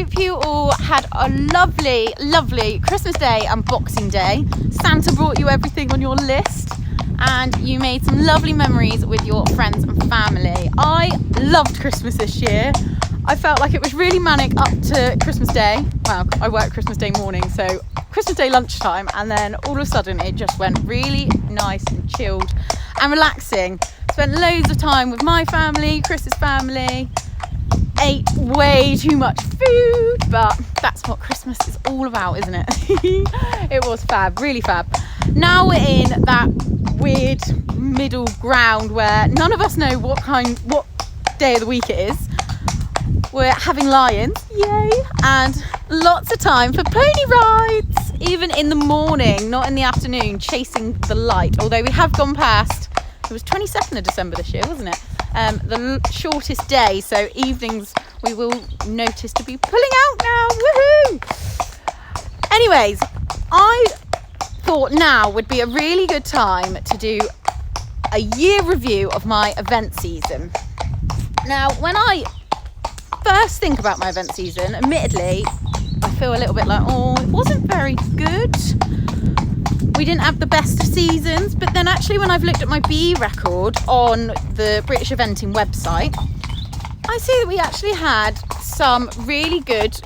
hope you all had a lovely, lovely Christmas Day and Boxing Day. Santa brought you everything on your list and you made some lovely memories with your friends and family. I loved Christmas this year. I felt like it was really manic up to Christmas Day. Well, I work Christmas Day morning, so Christmas Day lunchtime, and then all of a sudden it just went really nice and chilled and relaxing. Spent loads of time with my family, Chris's family, ate way too much food, but that's what Christmas is all about, isn't it? It was fab, really fab. Now we're in that weird middle ground where none of us know what day of the week it is. We're having lions, yay, and lots of time for pony rides, even in the morning, not in the afternoon, chasing the light. Although we have gone past, it was 22nd of December this year, wasn't it? The shortest day, so evenings we will notice to be pulling out now, woohoo! Anyways, I thought now would be a really good time to do a year review of my event season. Now, when I first think about my event season, admittedly, I feel a little bit like, oh, it wasn't very good. We didn't have the best of seasons, but then actually when I've looked at my BE record on the British Eventing website, I see that we actually had some really good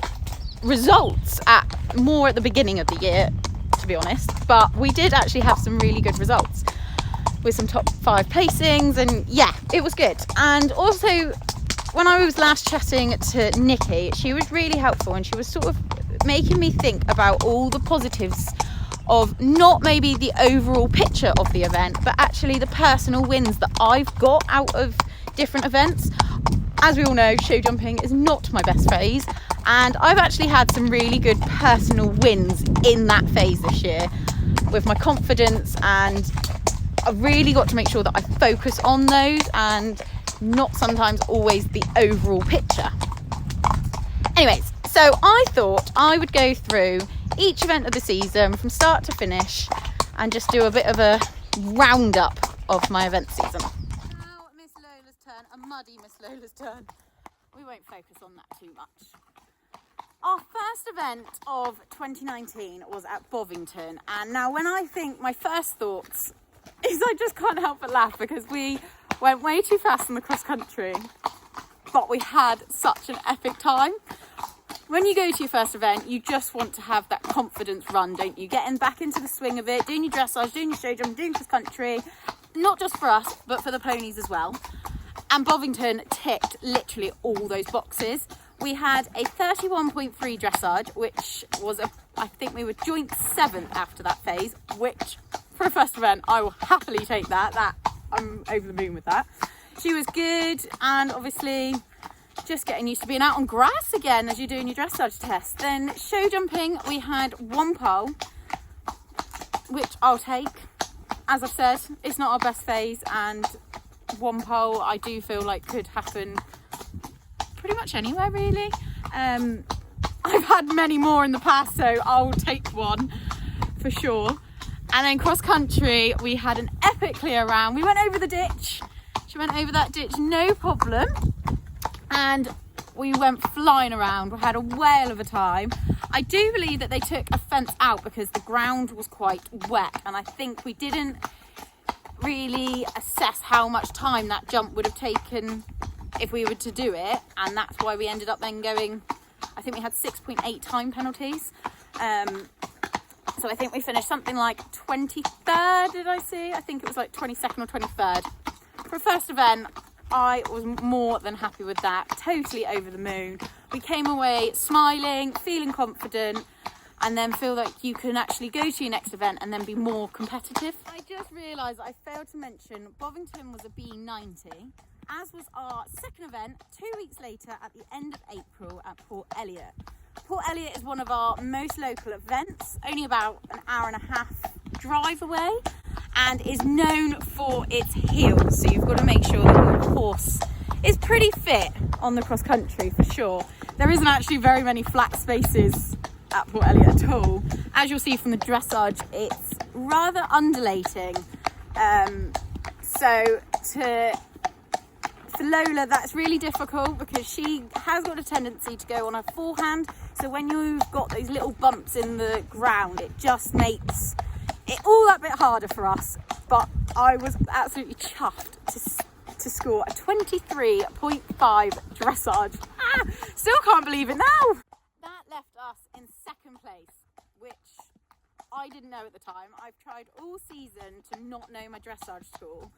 results at the beginning of the year, to be honest, but we did actually have some really good results with some top 5 placings, and yeah, it was good. And also, when I was last chatting to Nikki, she was really helpful and she was sort of making me think about all the positives of not maybe the overall picture of the event, but actually the personal wins that I've got out of different events. As we all know, show jumping is not my best phase, and I've actually had some really good personal wins in that phase this year with my confidence, and I've really got to make sure that I focus on those and not sometimes always the overall picture. Anyways, so I thought I would go through each event of the season from start to finish and just do a bit of a roundup of my event season. Now Miss Lola's turn, a muddy Miss Lola's turn. We won't focus on that too much. Our first event of 2019 was at Bobbington, and now when I think, my first thoughts is I just can't help but laugh because we went way too fast in the cross country, but we had such an epic time. When you go to your first event, you just want to have that confidence run, don't you? Getting back into the swing of it, doing your dressage, doing your show jump, doing cross country, not just for us, but for the ponies as well. And Bobbington ticked literally all those boxes. We had a 31.3 dressage, which was I think we were joint 7th after that phase, which for a first event, I will happily take that. I'm over the moon with that. She was good, and obviously just getting used to being out on grass again as you're doing your dressage test. Then show jumping, we had 1 pole, which I'll take. As I've said, it's not our best phase, and 1 pole I do feel like could happen pretty much anywhere really. I've had many more in the past, so I'll take 1 for sure. And then cross country, we had an epic clear round. We went over the ditch. She went over that ditch, no problem. And we went flying around. We had a whale of a time. I do believe that they took a fence out because the ground was quite wet. And I think we didn't really assess how much time that jump would have taken if we were to do it. And that's why we ended up then going, I think we had 6.8 time penalties. So I think we finished something like 23rd, did I see? I think it was like 22nd or 23rd. For a first event, I was more than happy with that. Totally over the moon. We came away smiling, feeling confident, and then feel like you can actually go to your next event and then be more competitive. I just realised I failed to mention Bobbington was a B90, as was our second event 2 weeks later at the end of April at Port Elliot. Port Elliot is one of our most local events, only about an hour and a half drive away, and is known for its heels. So you've got to make sure that your horse is pretty fit on the cross country for sure. There isn't actually very many flat spaces at Port Elliot at all. As you'll see from the dressage, it's rather undulating. So to for Lola, that's really difficult because she has got a tendency to go on her forehand. So when you've got those little bumps in the ground, it just makes it all that bit harder for us. But I was absolutely chuffed to score a 23.5 dressage. Still can't believe it now. That left us in second place, which I didn't know at the time. I've tried all season to not know my dressage score.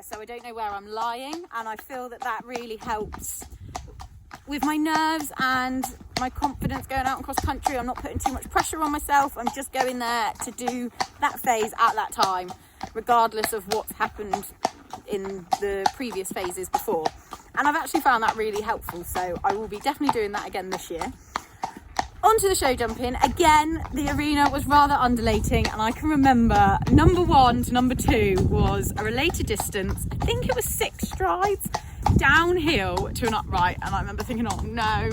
So I don't know where I'm lying, and I feel that really helps with my nerves and my confidence going out in cross country. I'm not putting too much pressure on myself. I'm just going there to do that phase at that time, regardless of what's happened in the previous phases before. And I've actually found that really helpful, so I will be definitely doing that again this year. Onto the show jumping. Again, the arena was rather undulating, and I can remember number 1 to number 2 was a related distance. I think it was 6 strides downhill to an upright, and I remember thinking, oh no,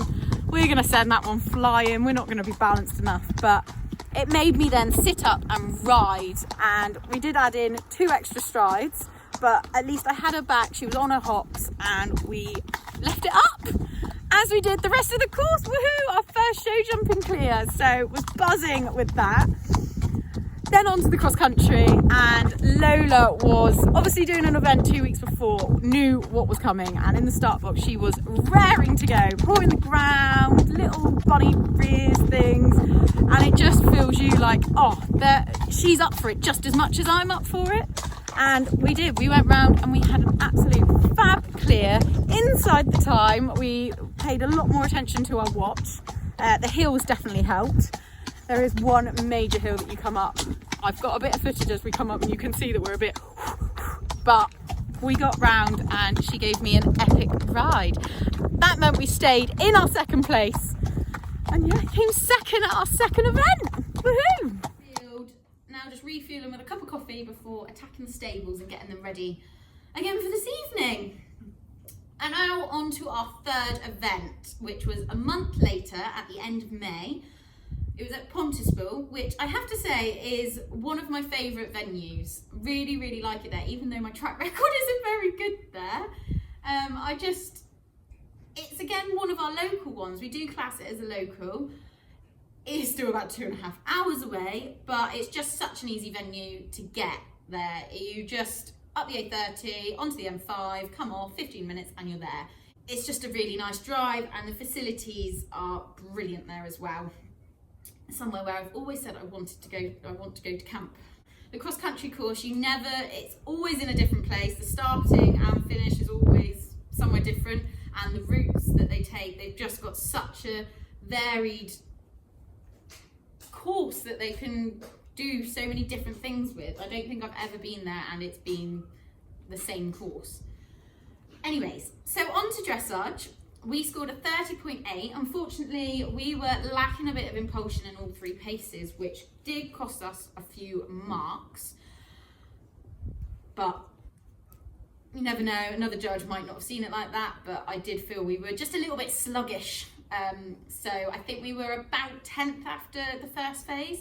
we're going to send that one flying. We're not going to be balanced enough. But it made me then sit up and ride, and we did add in 2 extra strides, but at least I had her back. She was on her hops, and we left it up as we did the rest of the course. Woohoo! Our first show jumping clear, so was buzzing with that. Then on to the cross country, and Lola was obviously doing an event 2 weeks before, knew what was coming, and in the start box she was raring to go, pawing the ground, little bunny rears things, and it just feels you like, oh, she's up for it just as much as I'm up for it. And we did. We went round and we had an absolute fab clear inside the time. We paid a lot more attention to our watch. The hills definitely helped. There is one major hill that you come up. I've got a bit of footage as we come up, and you can see that we're a bit, but we got round and she gave me an epic ride. That meant we stayed in our second place, and yeah, came second at our second event. Woohoo! Now just refueling with a cup of coffee before attacking the stables and getting them ready again for this evening. And now on to our third event, which was a month later at the end of May. It was at Pontypool, which I have to say is one of my favourite venues. Really, really like it there, even though my track record isn't very good there. It's again one of our local ones. We do class it as a local. It is still about 2.5 hours away, but it's just such an easy venue to get there. You just up the A30, onto the M5, come off, 15 minutes and you're there. It's just a really nice drive, and the facilities are brilliant there as well. Somewhere where I've always said I want to go to camp. The cross country course, it's always in a different place. The starting and finish is always somewhere different, and the routes that they take, they've just got such a varied course that they can do so many different things with. I don't think I've ever been there and it's been the same course. Anyways, so on to dressage. We scored a 30.8. Unfortunately, we were lacking a bit of impulsion in all 3 paces, which did cost us a few marks. But you never know, another judge might not have seen it like that, but I did feel we were just a little bit sluggish. So I think we were about 10th after the first phase.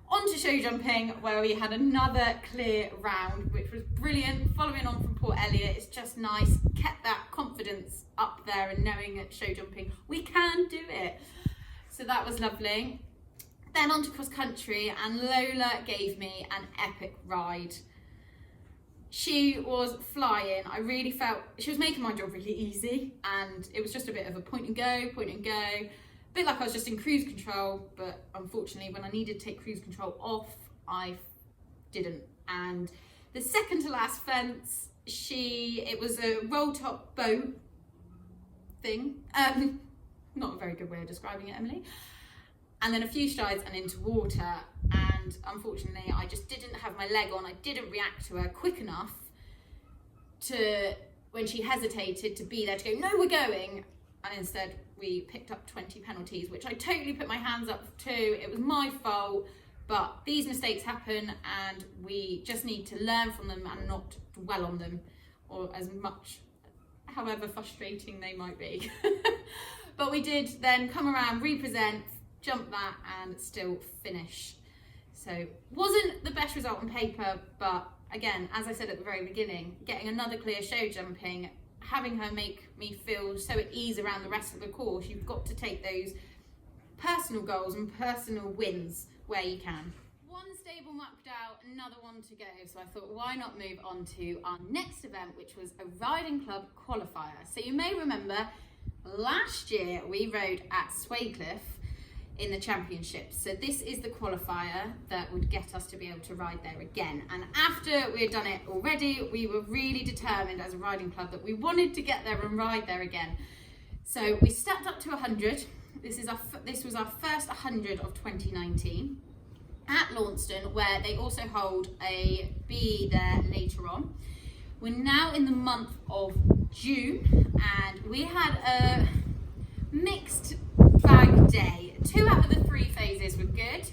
On to show jumping, where we had another clear round, which was brilliant. Following on from poor Elliot, it's just nice, kept that confidence up there and knowing at show jumping we can do it. So that was lovely. Then on to cross country, and Lola gave me an epic ride. She was flying. I really felt she was making my job really easy, and it was just a bit of a point and go, a bit like I was just in cruise control. But unfortunately, when I needed to take cruise control off, I didn't. And the second to last fence, it was a roll top boat thing. Not a very good way of describing it, Emily. And then a few strides and into water, and unfortunately I just didn't have my leg on. I didn't react to her quick enough to, when she hesitated, to be there to go, no, we're going. And instead we picked up 20 penalties, which I totally put my hands up to. It was my fault, but these mistakes happen and we just need to learn from them and not dwell on them, or as much, however frustrating they might be. But we did then come around, represent, jump that, and still finish. So wasn't the best result on paper, but again, as I said at the very beginning, getting another clear show jumping having her make me feel so at ease around the rest of the course, you've got to take those personal goals and personal wins where you can. One stable mucked out, another one to go. So I thought, why not move on to our next event, which was a riding club qualifier. So you may remember last year we rode at Swaycliffe in the championships. So this is the qualifier that would get us to be able to ride there again. And after we had done it already, we were really determined as a riding club that we wanted to get there and ride there again. So we stepped up to 100. This was our first 100 of 2019 at Launceston, where they also hold a BE there later on. We're now in the month of June, and we had a mixed bag day. 2 out of the 3 phases were good.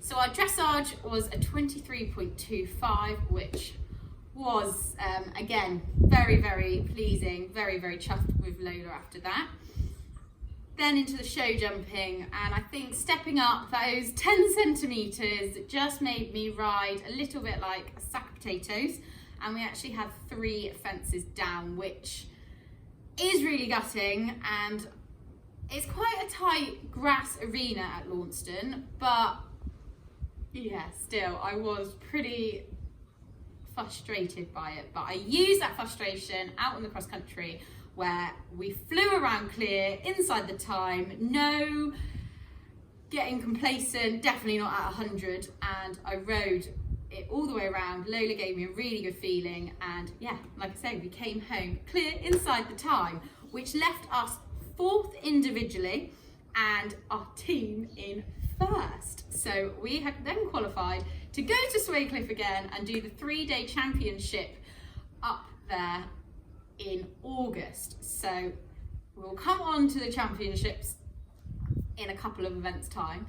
So our dressage was a 23.25, which was, again, very, very pleasing, very, very chuffed with Lola after that. Then into the show jumping, and I think stepping up those 10 centimetres just made me ride a little bit like a sack of potatoes, and we actually had 3 fences down, which is really gutting, and it's quite a tight grass arena at Launceston, but yeah, still I was pretty frustrated by it. But I used that frustration out on the cross country, where we flew around clear inside the time, no getting complacent, definitely not at 100, and I rode it all the way around. Lola gave me a really good feeling, and yeah, like I say, we came home clear inside the time, which left us 4th individually and our team in 1st. So we had then qualified to go to Swaycliffe again and do the 3-day championship up there in August. So we'll come on to the championships in a couple of events time,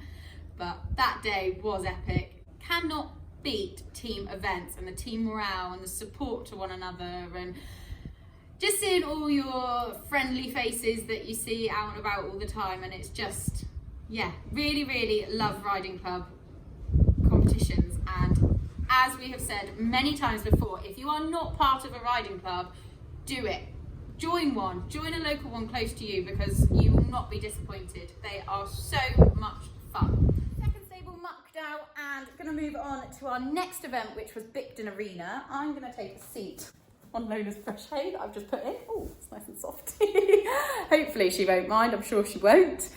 but that day was epic. Cannot beat team events and the team morale and the support to one another, and just seeing all your friendly faces that you see out and about all the time. And it's just, yeah, really, really love riding club competitions. And as we have said many times before, if you are not part of a riding club, do it. Join one, join a local one close to you, because you will not be disappointed. They are so much fun. Second stable mucked out, and going to move on to our next event, which was Bobbington Arena. I'm going to take a seat on Lola's fresh hay that I've just put in. Oh, it's nice and soft. Hopefully she won't mind, I'm sure she won't.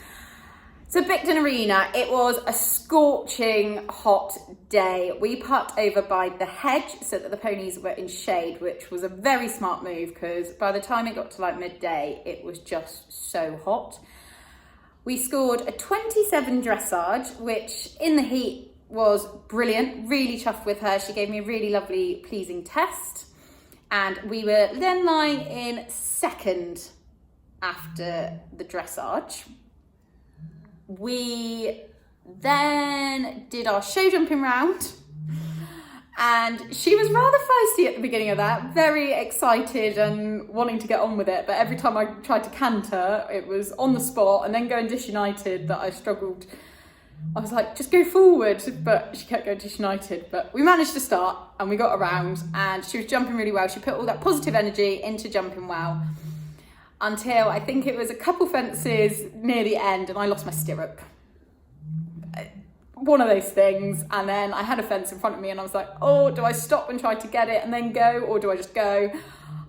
So Bobbington Arena, it was a scorching hot day. We parked over by the hedge so that the ponies were in shade, which was a very smart move, because by the time it got to like midday, it was just so hot. We scored a 27 dressage, which in the heat was brilliant. Really chuffed with her. She gave me a really lovely, pleasing test. And we were then lying in 2nd after the dressage. We then did our show jumping round, and she was rather feisty at the beginning of that, very excited and wanting to get on with it, but every time I tried to canter, it was on the spot, and then going disunited that I struggled. I was like, just go forward, but she kept going disunited. But we managed to start, and we got around, and she was jumping really well. She put all that positive energy into jumping well, until I think it was a couple fences near the end, and I lost my stirrup. One of those things. And then I had a fence in front of me, and I was like, oh, do I stop and try to get it and then go, or do I just go?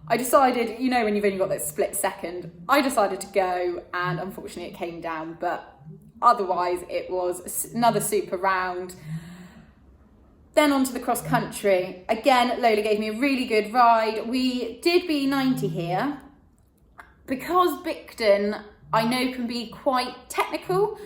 I decided, you know, when you've only got that split second, I decided to go, and unfortunately it came down, but otherwise it was another super round. Then onto the cross country. Again, Lola gave me a really good ride. We did B90 here. Because Bobbington, I know, can be quite technical,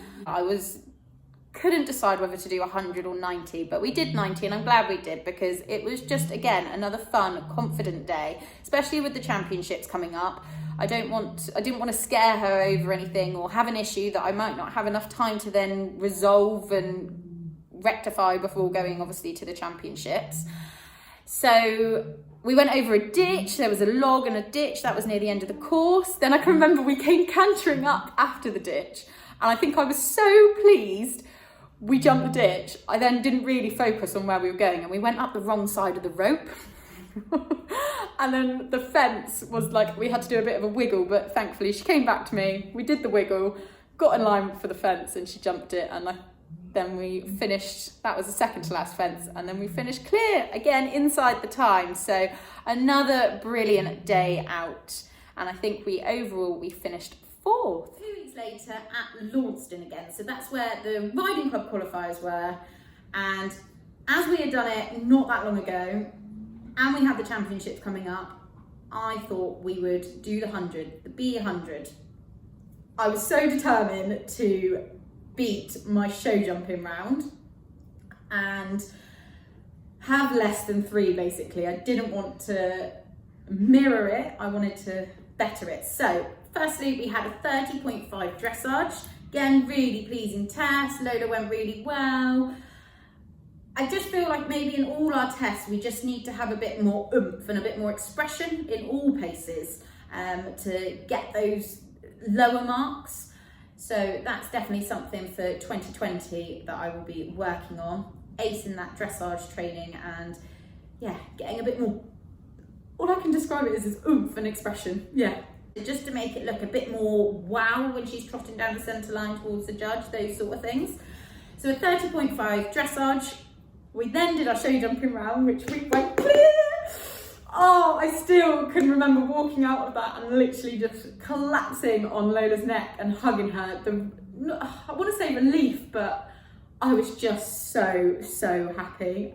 couldn't decide whether to do 100 or 90, but we did 90, and I'm glad we did, because it was just, again, another fun, confident day, especially with the championships coming up. I didn't want to scare her over anything or have an issue that I might not have enough time to then resolve and rectify before going, obviously, to the championships. So we went over a ditch. There was a log and a ditch. That was near the end of the course. Then I can remember we came cantering up after the ditch, and I think I was so pleased we jumped the ditch. I then didn't really focus on where we were going, and we went up the wrong side of the rope. And then the fence was like, we had to do a bit of a wiggle, but thankfully she came back to me. We did the wiggle, got in line for the fence, and she jumped it. And then we finished, that was the second to last fence. And then we finished clear again inside the time. So another brilliant day out. And I think we finished 4th. 2 weeks later at Launceston again. So that's where the riding club qualifiers were. And as we had done it not that long ago, and we had the championships coming up, I thought we would do the 100, the B100. I was so determined to beat my show jumping round and have less than 3 basically. I didn't want to mirror it, I wanted to better it. So firstly, we had a 30.5 dressage. Again, really pleasing test. Lola went really well. I just feel like maybe in all our tests, we just need to have a bit more oomph and a bit more expression in all paces to get those lower marks. So that's definitely something for 2020 that I will be working on, acing that dressage training and yeah, getting a bit more, all I can describe it as is oomph and expression, yeah. Just to make it look a bit more wow when she's trotting down the centre line towards the judge, those sort of things. So a 30.5 dressage. We then did our show jumping round, which we went clear. Oh, I still can remember walking out of that and literally just collapsing on Lola's neck and hugging her. I want to say relief, but I was just so happy.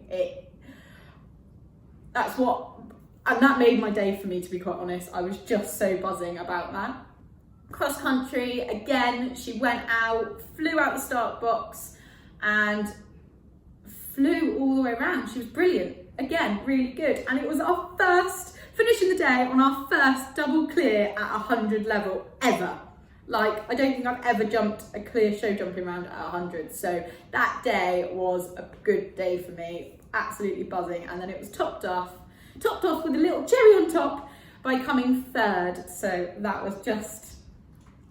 And that made my day for me, to be quite honest. I was just so buzzing about that. Cross country, again, she went out, flew out the start box and flew all the way around. She was brilliant. Again, really good. And it was our first, finishing the day on our first double clear at 100 level ever. Like, I don't think I've ever jumped a clear show jumping round at 100. So that day was a good day for me. Absolutely buzzing. And then it was topped off with a little cherry on top by coming 3rd. So that was just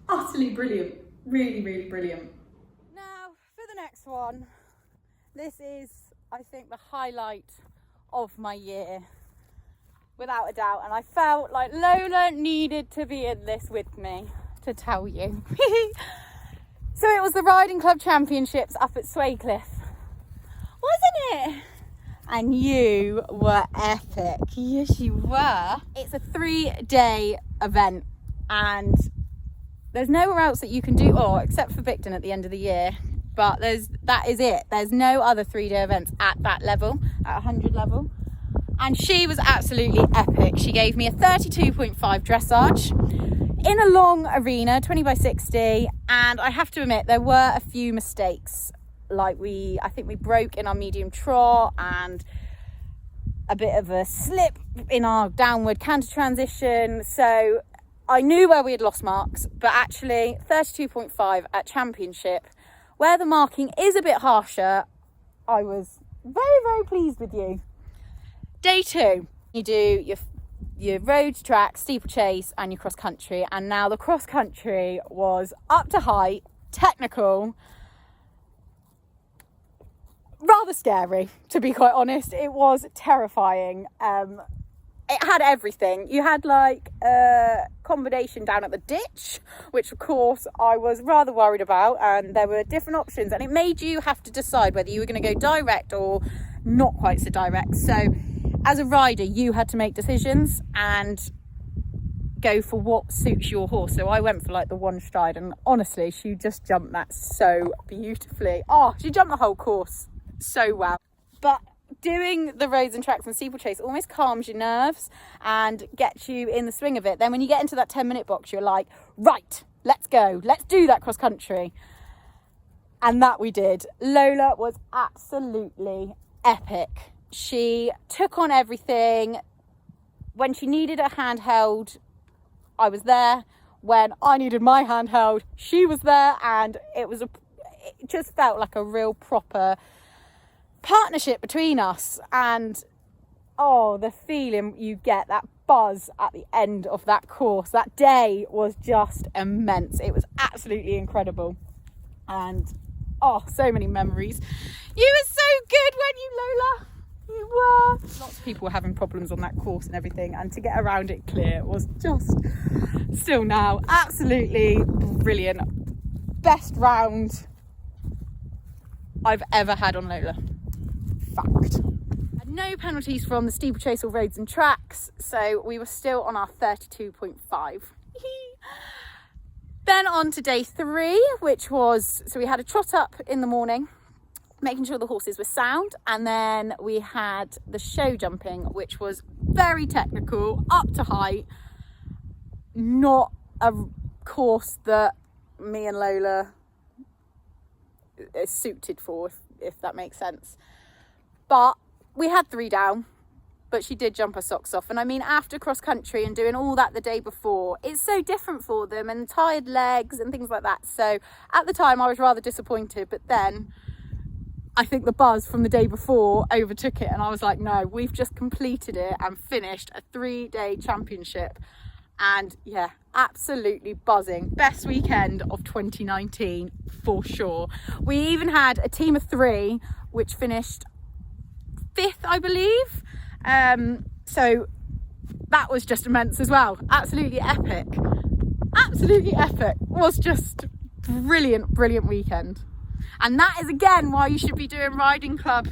utterly brilliant. Really, really brilliant. Now, for the next one, this is, I think, the highlight of my year, without a doubt. And I felt like Lola needed to be in this with me to tell you. So it was the Riding Club Championships up at Swaycliffe, wasn't it? And you were epic. Yes, you were. It's a 3-day event and there's nowhere else that you can do, except for Bobbington at the end of the year. But that is it. There's no other 3-day events at that level, at 100 level. And she was absolutely epic. She gave me a 32.5 dressage in a long arena, 20 by 60. And I have to admit, there were a few mistakes. Like I think we broke in our medium trot and a bit of a slip in our downward canter transition. So I knew where we had lost marks, but actually 32.5 at championship, where the marking is a bit harsher, I was very, very pleased with you. Day 2, you do your road, track, steeplechase and your cross country. And now the cross country was up to height, technical, rather scary, to be quite honest. It was terrifying. It had everything. You had like a combination down at the ditch, which of course I was rather worried about, and there were different options and it made you have to decide whether you were going to go direct or not quite so direct. So as a rider you had to make decisions and go for what suits your horse. So I went for like the one stride, and honestly she just jumped that so beautifully. She jumped the whole course so well. But doing the roads and tracks and steeplechase almost calms your nerves and gets you in the swing of it. Then when you get into that 10-minute box, you're like, right, let's go, let's do that cross country. And that we did. Lola was absolutely epic. She took on everything. When she needed a handheld, I was there. When I needed my handheld, she was there, and it just felt like a real proper partnership between us. And the feeling you get, that buzz at the end of that course, that day was just immense. It was absolutely incredible, and so many memories. You were so good, weren't you, Lola? You were. Lots of people were having problems on that course and everything, and to get around it clear was just, still now, absolutely brilliant. Best round I've ever had on Lola. Fact. Had no penalties from the steeplechase or roads and tracks, so we were still on our 32.5. Then on to day 3, which was, so we had a trot up in the morning, making sure the horses were sound, and then we had the show jumping, which was very technical, up to height, not a course that me and Lola is suited for, if that makes sense. But we had 3 down, but she did jump her socks off. And I mean, after cross country and doing all that the day before, it's so different for them, and tired legs and things like that. So at the time I was rather disappointed, but then I think the buzz from the day before overtook it, and I was like, no, we've just completed it and finished a 3-day championship. And yeah, absolutely buzzing. Best weekend of 2019 for sure. We even had a team of 3 which finished 5th, I believe. So that was just immense as well. Absolutely epic. Absolutely epic. It was just brilliant weekend. And that is again why you should be doing riding club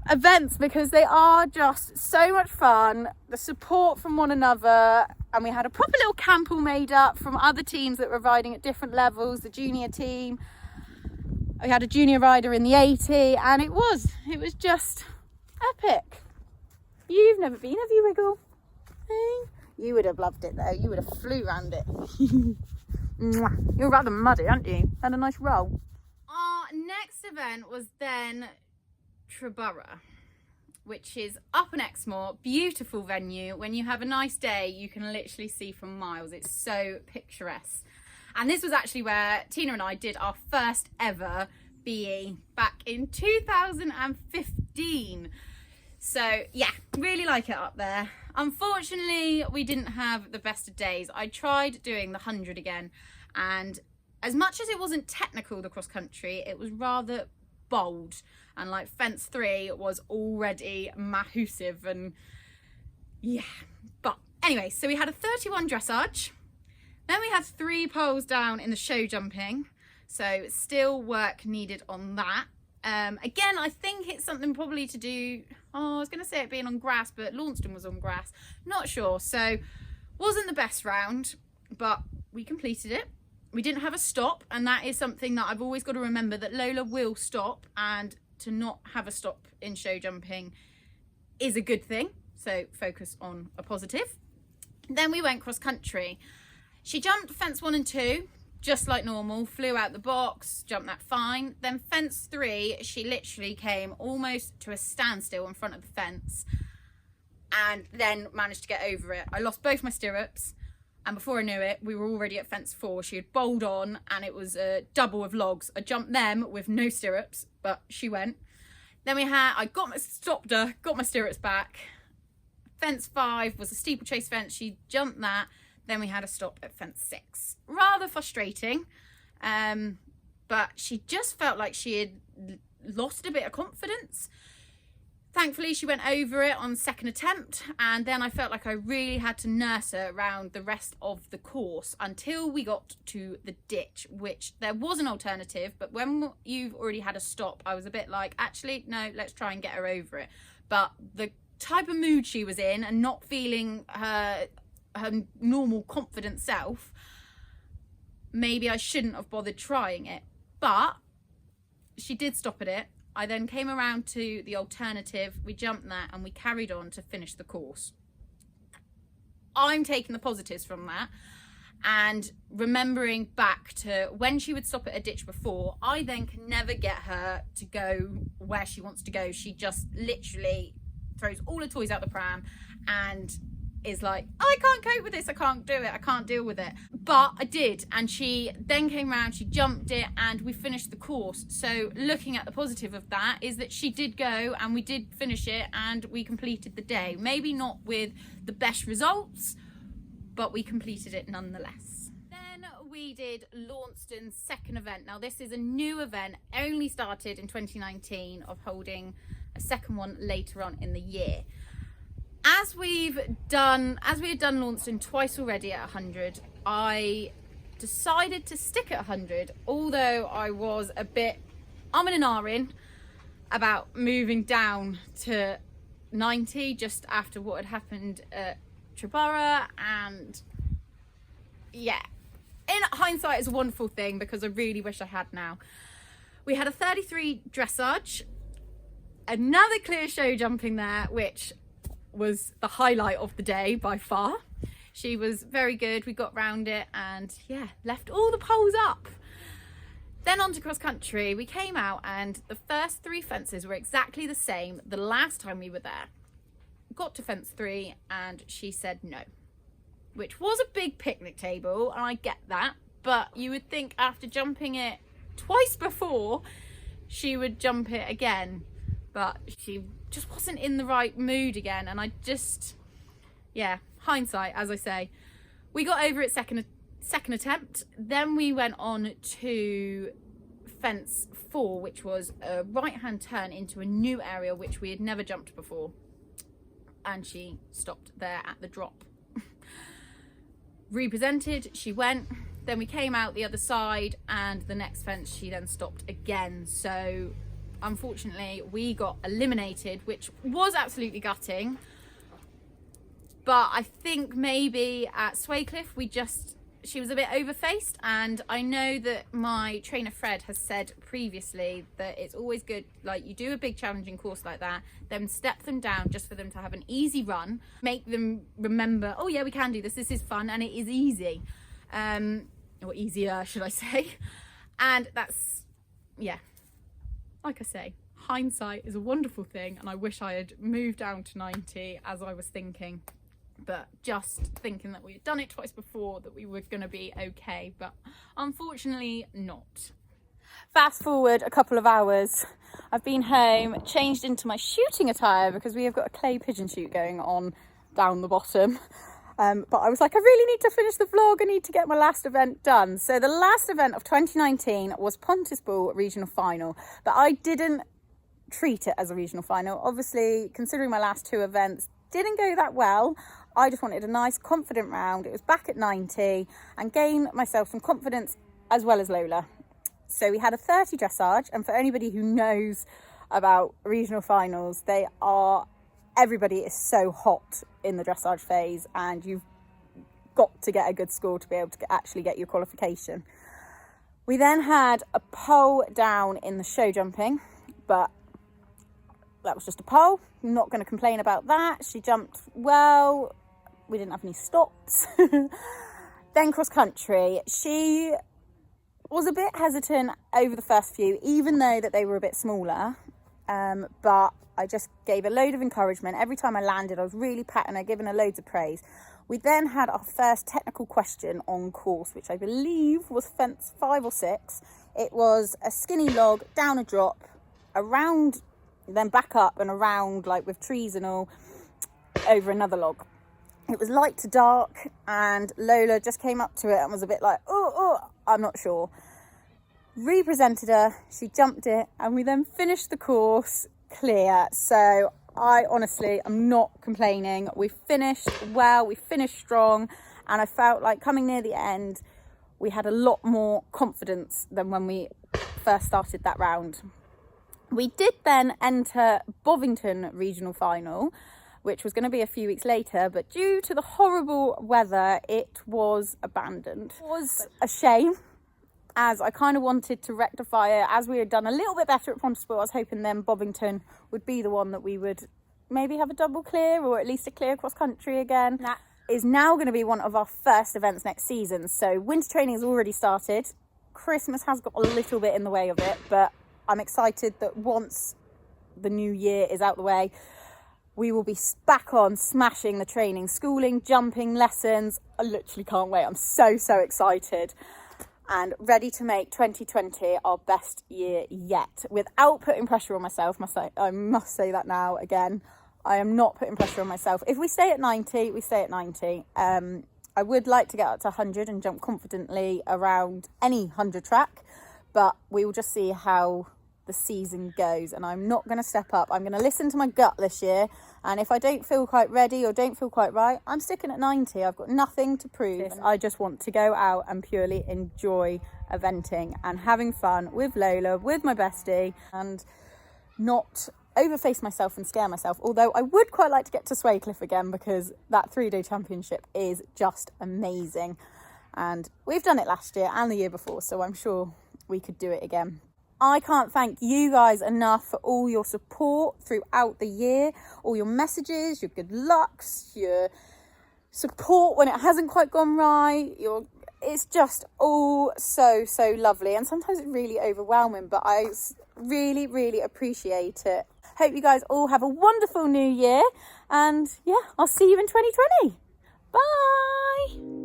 events, because they are just so much fun. The support from one another, and we had a proper little camp all made up from other teams that were riding at different levels. The junior team, we had a junior rider in the 80, and it was just epic. You've never been, have you, Wiggle? Hey? You would have loved it though. You would have flew around it. You're rather muddy, aren't you? Had a nice roll. Our next event was then Treborough, which is up in Exmoor. Beautiful venue. When you have a nice day, you can literally see for miles. It's so picturesque. And this was actually where Tina and I did our first ever BE back in 2015. So yeah, really like it up there. Unfortunately, we didn't have the best of days. I tried doing the 100 again, and as much as it wasn't technical, the cross country, it was rather bold, and like fence 3 was already massive, and yeah. But anyway, so we had a 31 dressage, then we had 3 poles down in the show jumping, so still work needed on that. Again, I think it's something probably to do, I was going to say it being on grass, but Launceston was on grass, not sure. So wasn't the best round, but we completed it. We didn't have a stop, and that is something that I've always got to remember, that Lola will stop, and to not have a stop in show jumping is a good thing. So focus on a positive. Then we went cross country. She jumped fence 1 and 2. Just like normal, flew out the box, jumped that fine. Then fence 3, she literally came almost to a standstill in front of the fence, and then managed to get over it. I lost both my stirrups, and before I knew it, we were already at fence 4. She had bowled on, and it was a double of logs. I jumped them with no stirrups, but she went. Then I stopped her, got my stirrups back. Fence 5 was a steeplechase fence. She jumped that. Then we had a stop at fence 6. Rather frustrating, but she just felt like she had lost a bit of confidence. Thankfully, she went over it on second attempt, and then I felt like I really had to nurse her around the rest of the course until we got to the ditch, which there was an alternative, but when you've already had a stop, I was a bit like, actually, no, let's try and get her over it. But the type of mood she was in, and not feeling her normal confident self, maybe I shouldn't have bothered trying it. But she did stop at it. I then came around to the alternative, we jumped that, and we carried on to finish the course. I'm taking the positives from that, and remembering back to when she would stop at a ditch before, I then can never get her to go where she wants to go. She just literally throws all her toys out the pram and is like, I can't cope with this, I can't do it, I can't deal with it. But I did, and she then came round, she jumped it, and we finished the course. So looking at the positive of that is that she did go, and we did finish it, and we completed the day. Maybe not with the best results, but we completed it nonetheless. Then we did Launceston's second event. Now this is a new event, only started in 2019, of holding a second one later on in the year. As we had done Launceston twice already at 100, I decided to stick at 100, although I was a bit umming and ahhing about moving down to 90 just after what had happened at Triborough. And yeah, in hindsight, it's a wonderful thing because I really wish I had now. We had a 33 dressage, another clear show jumping there, which was the highlight of the day by far. She was very good. We got round it and yeah, left all the poles up. Then on to cross country. We came out and the first 3 fences were exactly the same the last time we were there. Got to fence 3 and she said no, which was a big picnic table, and I get that, but you would think after jumping it twice before she would jump it again, but she just wasn't in the right mood again. And I just, yeah, hindsight, as I say. We got over it second attempt. Then we went on to fence 4, which was a right hand turn into a new area which we had never jumped before, and she stopped there at the drop. Represented, she went. Then we came out the other side and the next fence she then stopped again. So unfortunately we got eliminated, which was absolutely gutting. But I think maybe at Swaycliffe she was a bit overfaced, and I know that my trainer Fred has said previously that it's always good, like, you do a big challenging course like that, then step them down just for them to have an easy run, make them remember, oh yeah, we can do this is fun and it is easy, or easier should I say. And that's, yeah, like I say, hindsight is a wonderful thing, and I wish I had moved down to 90 as I was thinking. But just thinking that we had done it twice before, that we were going to be okay, but unfortunately not. Fast forward a couple of hours, I've been home, changed into my shooting attire because we have got a clay pigeon shoot going on down the bottom. But I was like, I really need to finish the vlog, I need to get my last event done. So the last event of 2019 was Pontispool Regional Final, but I didn't treat it as a regional final. Obviously, considering my last 2 events didn't go that well, I just wanted a nice confident round. It was back at 90 and gain myself some confidence as well as Lola. So we had a 30 dressage, and for anybody who knows about regional finals, everybody is so hot in the dressage phase, and you've got to get a good score to be able to actually get your qualification. We then had a pole down in the show jumping, but that was just a pole. I'm not going to complain about that. She jumped well. We didn't have any stops. Then cross country. She was a bit hesitant over the first few, even though that they were a bit smaller. But I just gave a load of encouragement. Every time I landed, I was really patting her, giving her loads of praise. We then had our first technical question on course, which I believe was fence 5 or 6. It was a skinny log, down a drop, around, then back up and around, like with trees and all, over another log. It was light to dark, and Lola just came up to it and was a bit like, oh, I'm not sure. Represented her, she jumped it, and we then finished the course clear. So I honestly am not complaining. We finished well, we finished strong, and I felt like coming near the end, we had a lot more confidence than when we first started that round. We did then enter Bobbington Regional Final, which was going to be a few weeks later, but due to the horrible weather, it was abandoned. It was a shame, as I kind of wanted to rectify it. As we had done a little bit better at Pontispool, I was hoping then Bobbington would be the one that we would maybe have a double clear, or at least a clear cross country again. That is now going to be one of our first events next season. So winter training has already started. Christmas has got a little bit in the way of it, but I'm excited that once the new year is out the way, we will be back on smashing the training, schooling, jumping, lessons. I literally can't wait. I'm so excited and ready to make 2020 our best year yet, without putting pressure on myself. I must say that now again. I am not putting pressure on myself. If we stay at 90, we stay at 90. I would like to get up to 100 and jump confidently around any 100 track, but we will just see how the season goes, and I'm not going to step up. I'm going to listen to my gut this year, and if I don't feel quite ready or don't feel quite right, I'm sticking at 90. I've got nothing to prove. I just want to go out and purely enjoy eventing and having fun with Lola, with my bestie, and not overface myself and scare myself. Although I would quite like to get to Swaycliffe again, because that 3-day championship is just amazing, and we've done it last year and the year before, so I'm sure we could do it again. I can't thank you guys enough for all your support throughout the year, all your messages, your good lucks, your support when it hasn't quite gone right. It's just all so lovely, and sometimes it's really overwhelming, but I really appreciate it. Hope you guys all have a wonderful new year, and yeah, I'll see you in 2020. Bye.